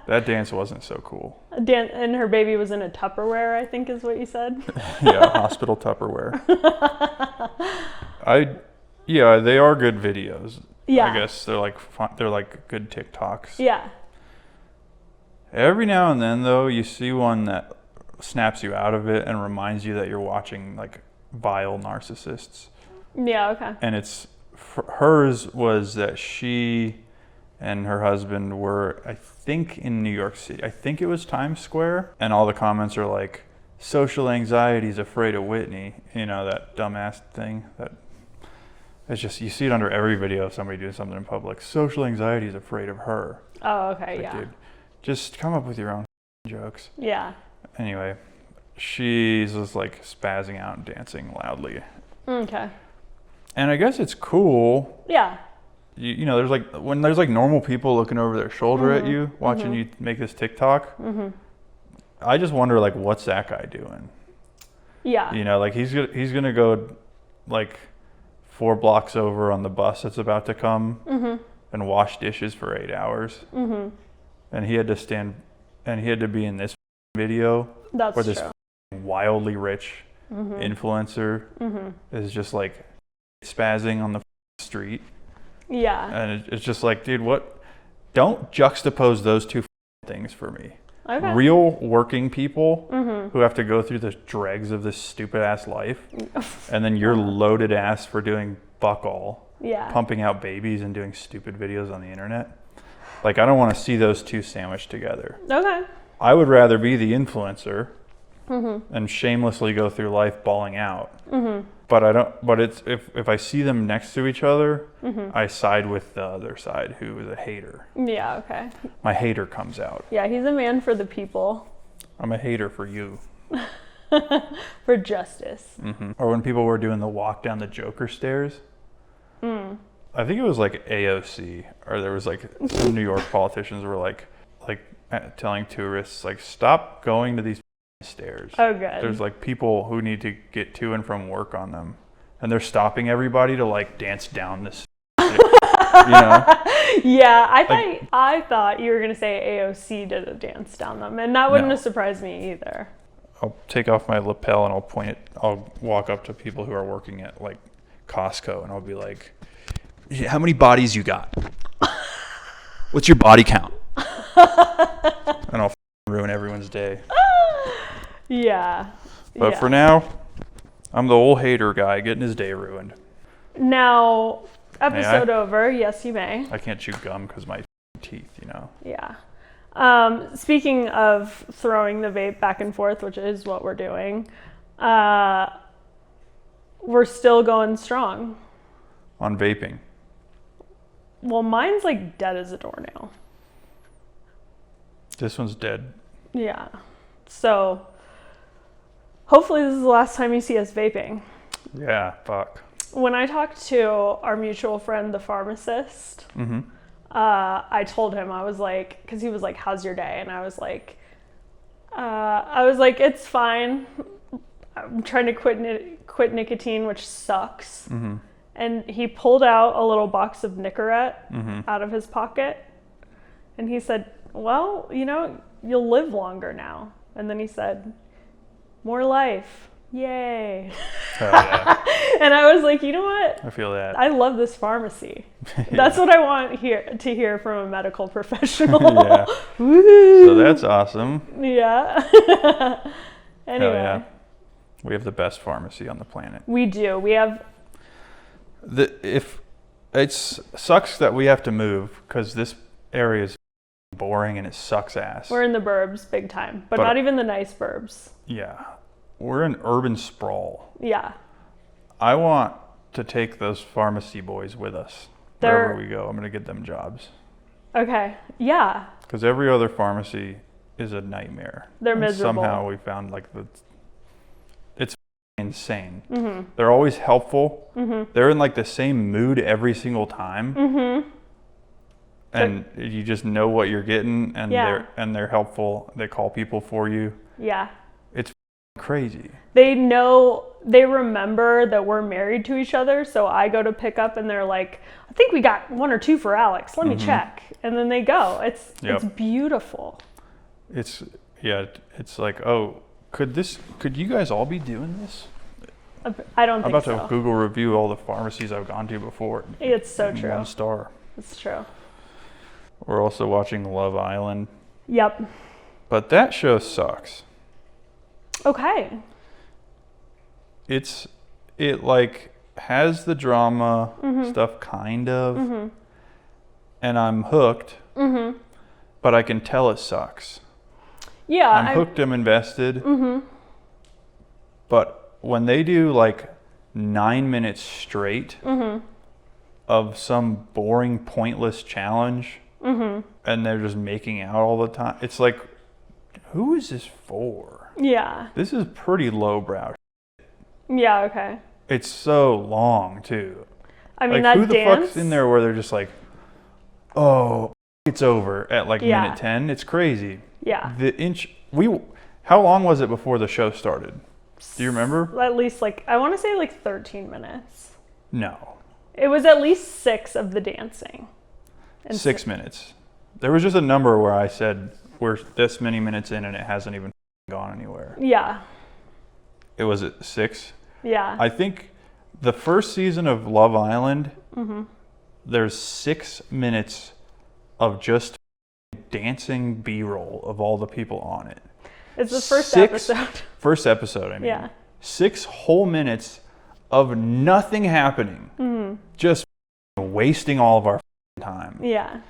That dance wasn't so cool. And her baby was in a Tupperware, I think is what you said. Yeah, hospital Tupperware. Yeah, they are good videos. Yeah. I guess they're like fun, they're like good TikToks. Yeah. Every now and then, though, you see one that snaps you out of it and reminds you that you're watching like vile narcissists. Yeah. Okay. And hers was that she and her husband were, I think, in New York City. I think it was Times Square, and all the comments are like, "Social anxiety's afraid of Whitney." You know, that dumbass thing that. It's just, you see it under every video of somebody doing something in public. Social anxiety is afraid of her. Oh, okay, like, yeah. Dude, just come up with your own jokes. Yeah. Anyway, she's just like spazzing out and dancing loudly. Okay. And I guess it's cool. Yeah. You know, there's like, when there's like normal people looking over their shoulder at you, watching you make this TikTok, I just wonder, like, what's that guy doing? Yeah. You know, like he's gonna go like 4 blocks over on the bus that's about to come and wash dishes for 8 hours. And he had to be in this video That's where this true. wildly rich influencer is just like spazzing on the street. Yeah. And it's just like, dude, what? Don't juxtapose those two things for me. Okay. Real working people who have to go through the dregs of this stupid ass life, and then you're loaded ass for doing fuck all, pumping out babies and doing stupid videos on the internet. Like, I don't want to see those two sandwiched together. Okay. I would rather be the influencer and shamelessly go through life bawling out. But I don't. But it's if I see them next to each other, I side with the other side, who is a hater. Yeah. Okay. My hater comes out. Yeah, he's a man for the people. I'm a hater for you. For justice. Or when people were doing the walk down the Joker stairs. I think it was like AOC, or there was like some New York politicians were like telling tourists, like, stop going to these stairs. Oh, good. There's like people who need to get to and from work on them, and they're stopping everybody to like dance down this. You know? Yeah, I thought you were gonna say AOC did a dance down them, and that wouldn't have surprised me either. I'll take off my lapel and I'll walk up to people who are working at like Costco, and I'll be like, how many bodies you got? What's your body count? And I'll ruin everyone's day. Yeah. But for now, I'm the old hater guy getting his day ruined. Now, episode over. Yes, you may. I can't chew gum because my teeth, you know. Yeah. Speaking of throwing the vape back and forth, which is what we're doing, we're still going strong. On vaping. Well, mine's like dead as a doornail. This one's dead. Yeah. So, hopefully this is the last time you see us vaping. Yeah, fuck. When I talked to our mutual friend, the pharmacist, I told him, I was like, because he was like, how's your day? And I was like, it's fine. I'm trying to quit nicotine, which sucks. And he pulled out a little box of Nicorette out of his pocket. And he said, well, you know, you'll live longer now. And then he said, more life. Yay. Oh, yeah. And I was like, you know what? I feel that. I love this pharmacy. That's what I want to hear from a medical professional. Yeah. Woo-hoo. So that's awesome. Yeah. Anyway. Hell yeah. We have the best pharmacy on the planet. We do. We have... Sucks that we have to move because this area is boring and it sucks ass. We're in the burbs big time, but not even the nice burbs. Yeah. We're in urban sprawl. Yeah. I want to take those pharmacy boys with us wherever we go. I'm going to get them jobs. Okay. Yeah. Because every other pharmacy is a nightmare. They're miserable. Somehow we found it's insane. They're always helpful. They're in like the same mood every single time. And you just know what you're getting, and they're helpful. They call people for you. Yeah. It's crazy. They remember that we're married to each other, so I go to pick up and they're like, think we got 1 or 2 for Alex. Let me check. And then they go. It's beautiful. It's like, oh, could you guys all be doing this? I don't think so. I'm about to Google review all the pharmacies I've gone to before. It's so true. 1 star. It's true. We're also watching Love Island. Yep. But that show sucks. Okay. It like has the drama stuff kind of, and I'm hooked, but I can tell it sucks. Yeah. I'm hooked, I'm invested, but when they do like 9 minutes straight of some boring, pointless challenge, and they're just making out all the time, it's like, who is this for? Yeah. This is pretty lowbrow. Yeah, okay. It's so long too. I mean, like, that who the dance... fuck's in there where they're just like, oh, it's over at like minute 10? It's crazy. Yeah. How long was it before the show started? Do you remember? At least I want to say 13 minutes. No. It was at least 6 of the dancing. And 6 minutes. There was just a number where I said, we're this many minutes in and it hasn't even gone anywhere. Yeah. It was at 6? Yeah. I think the first season of Love Island, there's 6 minutes of just dancing B-roll of all the people on it. It's the first episode. First episode, I mean. Yeah. 6 whole minutes of nothing happening. Just wasting all of our time. Yeah.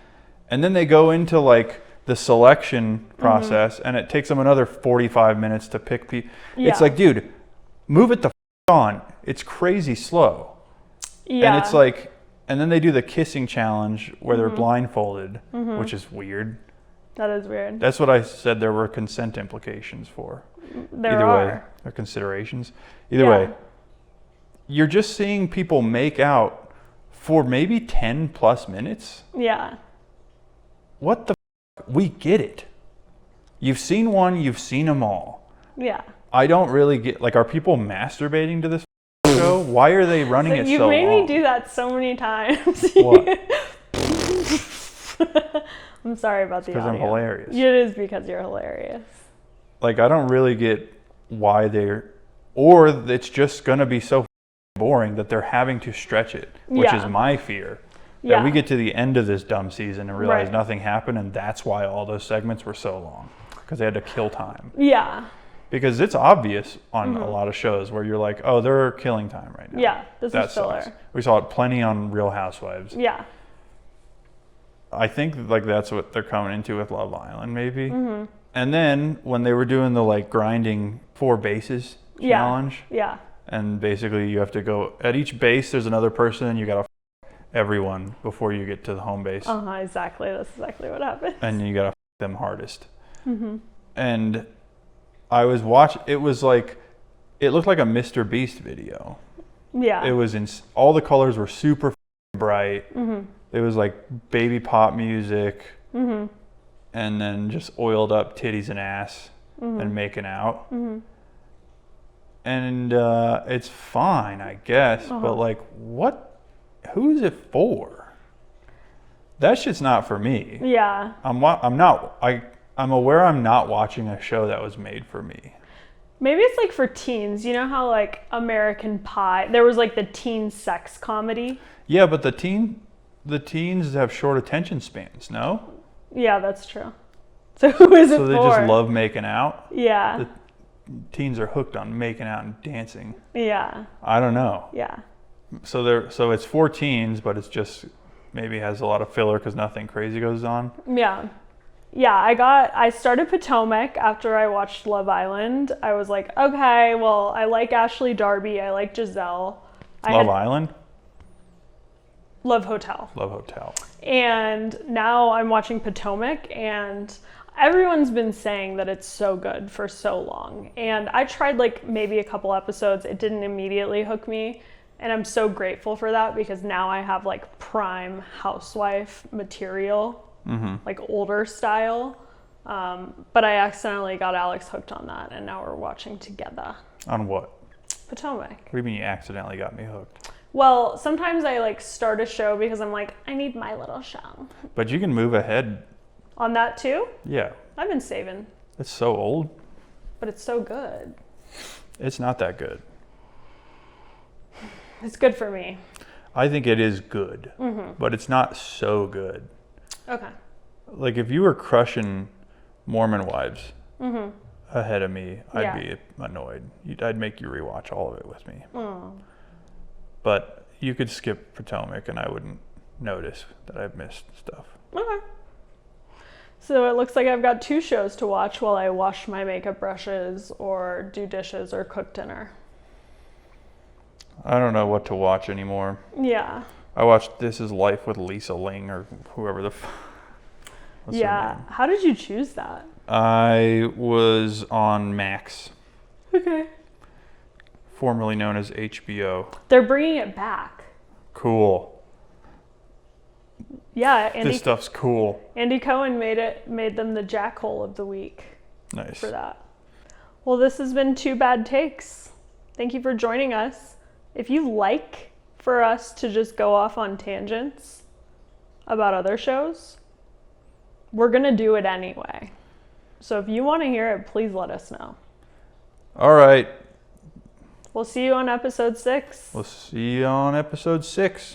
And then they go into like the selection process and it takes them another 45 minutes to pick people. Yeah. It's like, dude, move it the on. It's crazy slow. Yeah. And it's like, and then they do the kissing challenge where they're blindfolded, which is weird. That is weird. That's what I said there were consent implications for. Either way, or considerations. Either way, you're just seeing people make out for maybe 10 plus minutes. Yeah. What the we get it. You've seen one, you've seen them all. Yeah. I don't really get, like, are people masturbating to this show? Why are they running it so long? You made me do that so many times. What? I'm sorry about the audio. Because I'm hilarious. It is because you're hilarious. Like, I don't really get why or it's just going to be so boring that they're having to stretch it, which is my fear. That we get to the end of this dumb season and realize nothing happened, and that's why all those segments were so long, because they had to kill time. Yeah. Because it's obvious on a lot of shows where you're like, oh, they're killing time right now. Yeah, this is filler. Sucks. We saw it plenty on Real Housewives. Yeah. I think like that's what they're coming into with Love Island, maybe. And then when they were doing the like grinding 4 bases challenge. Yeah. And basically you have to go at each base. There's another person, and you got to everyone before you get to the home base. Exactly. That's exactly what happened. And you got to them hardest. And I was watching. It was like, it looked like a Mr. Beast video. Yeah. It was all the colors were super bright. It was like baby pop music, and then just oiled up titties and ass and making out. And it's fine, I guess. But like, what? Who's it for? That shit's not for me. Yeah. I'm aware I'm not watching a show that was made for me. Maybe it's like for teens. You know how like American Pie, there was like the teen sex comedy. Yeah, but the teens have short attention spans, no? Yeah, that's true. So who is it for? So they just love making out? Yeah. The teens are hooked on making out and dancing. Yeah. I don't know. Yeah. So it's for teens, but it's just maybe has a lot of filler because nothing crazy goes on. Yeah. Yeah, I started Potomac after I watched Love Island. I was like, okay, well, I like Ashley Darby. I like Giselle. Love Island? Love Hotel. Love Hotel. And now I'm watching Potomac, and everyone's been saying that it's so good for so long. And I tried like maybe a couple episodes. It didn't immediately hook me. And I'm so grateful for that, because now I have like prime housewife material. Like older style. But I accidentally got Alex hooked on that, and now we're watching together. On what? Potomac. What do you mean you accidentally got me hooked? Well, sometimes I like start a show because I'm like, I need my little show. But you can move ahead. On that too? Yeah. I've been saving. It's so old. But it's so good. It's not that good. It's good for me. I think it is good, but it's not so good. Okay. Like if you were crushing Mormon wives ahead of me, I'd be annoyed. I'd make you rewatch all of it with me. But you could skip Potomac and I wouldn't notice that I've missed stuff. Okay. So it looks like I've got 2 shows to watch while I wash my makeup brushes or do dishes or cook dinner. I don't know what to watch anymore. Yeah. I watched This Is Life with Lisa Ling or whoever the what's her name? How did you choose that? I was on Max, Okay. formerly known as HBO. They're bringing it back. Cool. Yeah, This stuff's cool. Andy Cohen made them the jackhole of the week. Nice. For that. Well, this has been 2 Bad Takes. Thank you for joining us. If you like for us to just go off on tangents about other shows, we're going to do it anyway. So if you want to hear it, please let us know. All right. We'll see you on episode 6. We'll see you on episode 6.